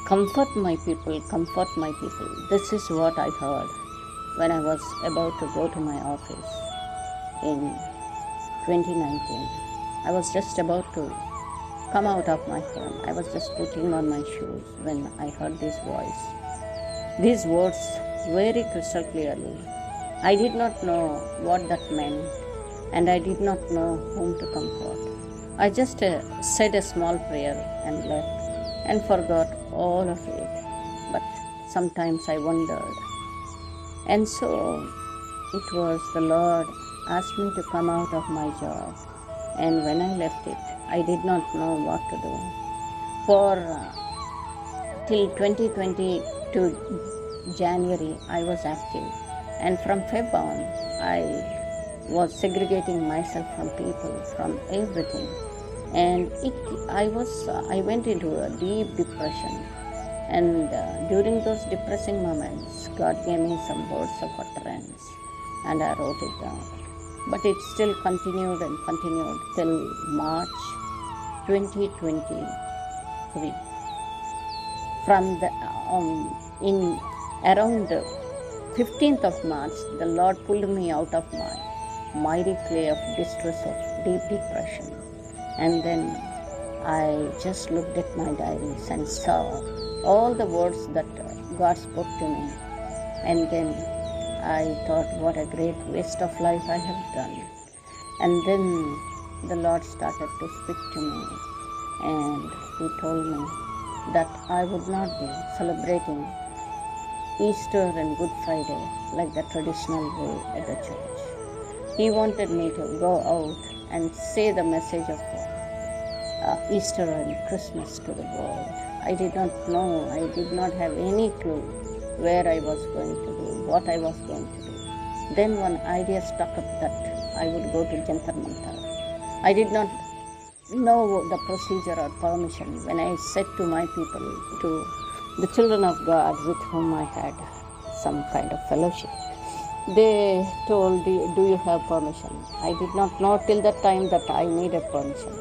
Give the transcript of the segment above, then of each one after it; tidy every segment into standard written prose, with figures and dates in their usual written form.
Comfort my people, comfort my people. This is what I heard when I was about to go to my office in 2019. I was just about to come out of my home. I was just putting on my shoes when I heard this voice. These words very crystal clearly. I did not know what that meant, and I did not know whom to comfort. I just said a small prayer and left and forgot all of it. But sometimes I wondered. And so it was the Lord asked me to come out of my job. And when I left it, I did not know what to do. For till 2022 January, I was active. And from Feb on, I was segregating myself from people, from everything. And I went into a deep depression. And during those depressing moments, God gave me some words of utterance, and I wrote it down. But it still continued and continued till March 2023. From the in around the 15th of March, the Lord pulled me out of my miry clay of distress of deep depression. And then I just looked at my diaries and saw all the words that God spoke to me. And then I thought, what a great waste of life I have done. And then the Lord started to speak to me, and He told me that I would not be celebrating Easter and Good Friday like the traditional way at the church. He wanted me to go out and say the message of Easter and Christmas to the world. I did not know, I did not have any clue where I was going to do, what I was going to do. Then one idea stuck up that I would go to Jantar Mantar. I did not know the procedure or permission when I said to my people, to the children of God with whom I had some kind of fellowship. They told, do you have permission? I did not know till that time that I needed permission.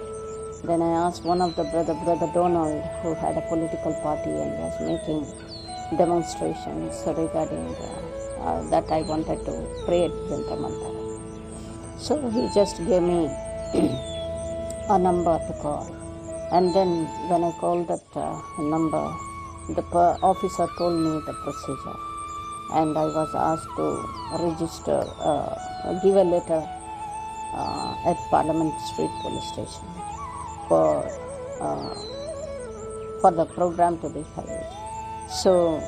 Then I asked one of the Brother Donald, who had a political party and was making demonstrations regarding that I wanted to pray at Jantar Mantar. So he just gave me a number to call. And then when I called that number, the officer told me the procedure. And I was asked to register, give a letter at Parliament Street Police Station for the program to be held. So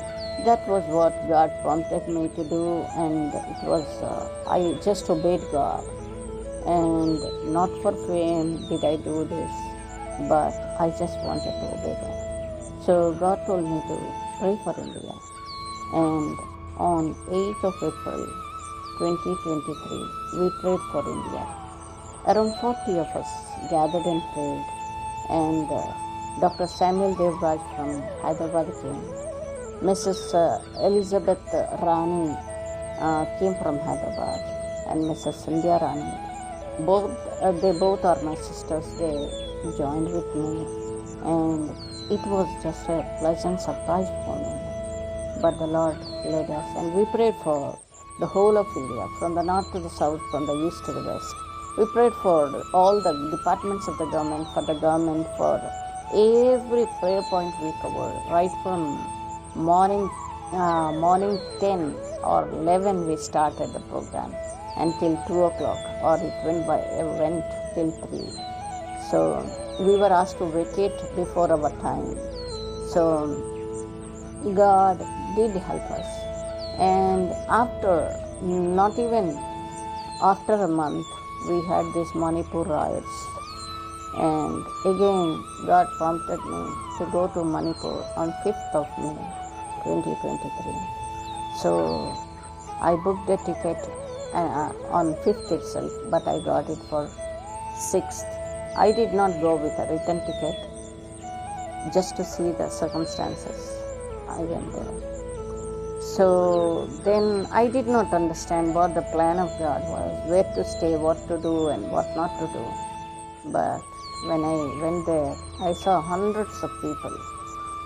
that was what God prompted me to do, and it was, I just obeyed God. And not for fame did I do this, but I just wanted to obey God. So God told me to pray for India. And on 8th of April 2023, we prayed for India. Around 40 of us gathered and prayed, and Dr. Samuel Devraj from Hyderabad came. Mrs. Elizabeth Rani came from Hyderabad, and Mrs. Sandhya Rani. They both are my sisters. They joined with me, and it was just a pleasant surprise for me. But the Lord led us, and we prayed for the whole of India, from the north to the south, from the east to the west. We prayed for all the departments of the government, for every prayer point we covered, right from morning 10 or 11 we started the program until 2 o'clock, or it went till 3. So we were asked to vacate before our time. So God did help us. And not even after a month, we had these Manipur riots. And again, God prompted me to go to Manipur on 5th of May 2023. So I booked a ticket on 5th itself, but I got it for 6th. I did not go with a return ticket, just to see the circumstances. I went there. So then I did not understand what the plan of God was, where to stay, what to do and what not to do. But when I went there, I saw hundreds of people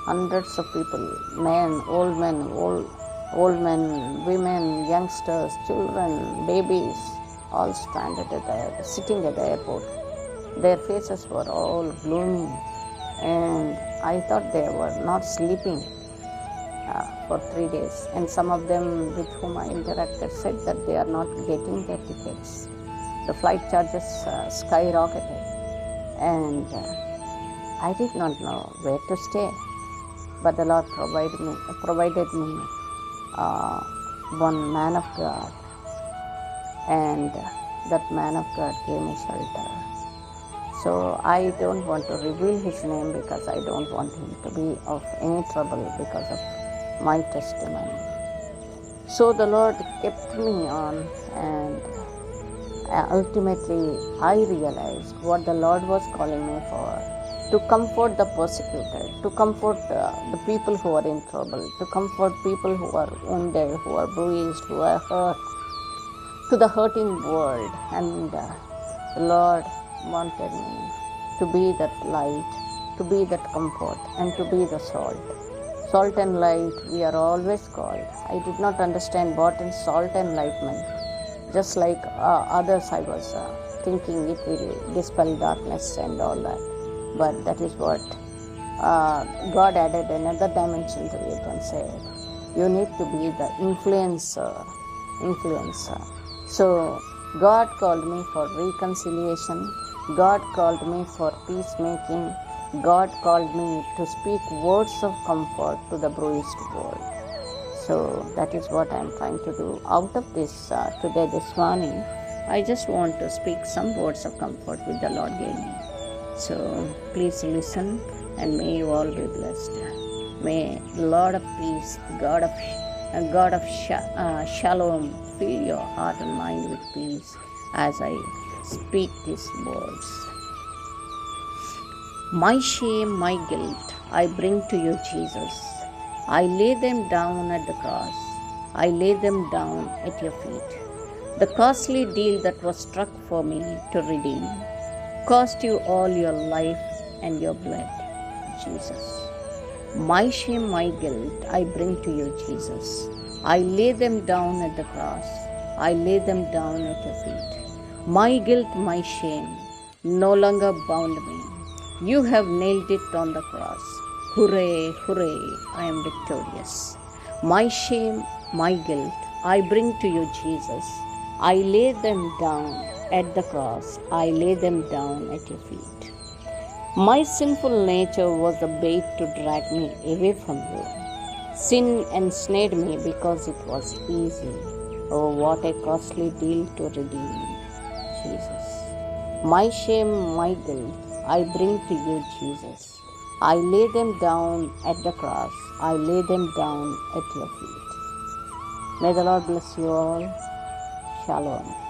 Hundreds of people, old men, women, youngsters, children, babies, all sitting at the airport. Their faces were all gloomy, and I thought they were not sleeping for 3 days. And some of them with whom I interacted said that they are not getting their tickets. The flight charges skyrocketed, and I did not know where to stay. But the Lord provided me one man of God, and that man of God gave me shelter. So I don't want to reveal his name because I don't want him to be of any trouble because of my testimony. So the Lord kept me on, and ultimately I realized what the Lord was calling me for: to comfort the persecuted, to comfort the people who are in trouble, to comfort people who are wounded, who are bruised, who are hurt, to the hurting world. And the Lord wanted me to be that light, to be that comfort, and to be the salt. Salt and light, we are always called. I did not understand what salt and light meant. Just like others, I was thinking it will dispel darkness and all that. But that is what God added another dimension to it and said, you need to be the influencer. So God called me for reconciliation. God called me for peacemaking. God called me to speak words of comfort to the bruised world. So that is what I am trying to do. Out of this this morning, I just want to speak some words of comfort which the Lord gave me. So please listen, and may you all be blessed. May the Lord of peace, God of shalom, fill your heart and mind with peace as I speak these words. My shame, my guilt, I bring to you, Jesus. I lay them down at the cross. I lay them down at your feet. The costly deal that was struck for me to redeem cost you all your life and your blood, Jesus. My shame, my guilt, I bring to you, Jesus. I lay them down at the cross. I lay them down at your feet. My guilt, my shame, no longer bound me. You have nailed it on the cross. Hooray, hooray, I am victorious. My shame, my guilt, I bring to you, Jesus. I lay them down at the cross. I lay them down at your feet. My sinful nature was the bait to drag me away from you. Sin ensnared me because it was easy. Oh, what a costly deal to redeem, Jesus. My shame, my guilt, I bring to you, Jesus. I lay them down at the cross. I lay them down at your feet. May the Lord bless you all. Shalom.